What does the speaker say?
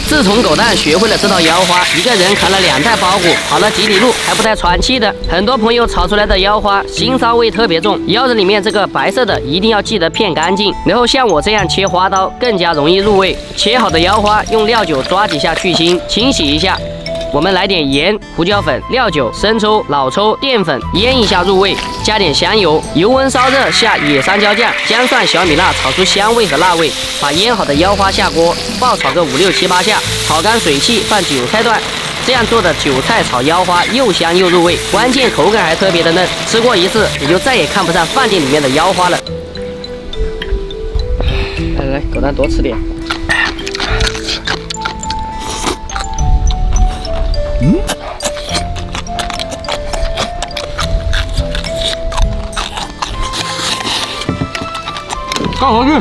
自从狗蛋学会了这道腰花，一个人扛了2袋包谷，跑了几里路还不带喘气的。很多朋友炒出来的腰花腥臊味特别重，腰子里面这个白色的一定要记得片干净，然后像我这样切花刀更加容易入味。切好的腰花用料酒抓几下去腥，清洗一下。我们来点盐、胡椒粉、料酒、生抽、老抽、淀粉，腌一下入味，加点香油，油温烧热，下野山椒酱、姜蒜、小米辣，炒出香味和辣味。把腌好的腰花下锅，爆炒个5、6、7、8下，炒干水汽，放韭菜段。这样做的韭菜炒腰花又香又入味，关键口感还特别的嫩。吃过一次，你就再也看不上饭店里面的腰花了。来，狗蛋多吃点。刚好吃。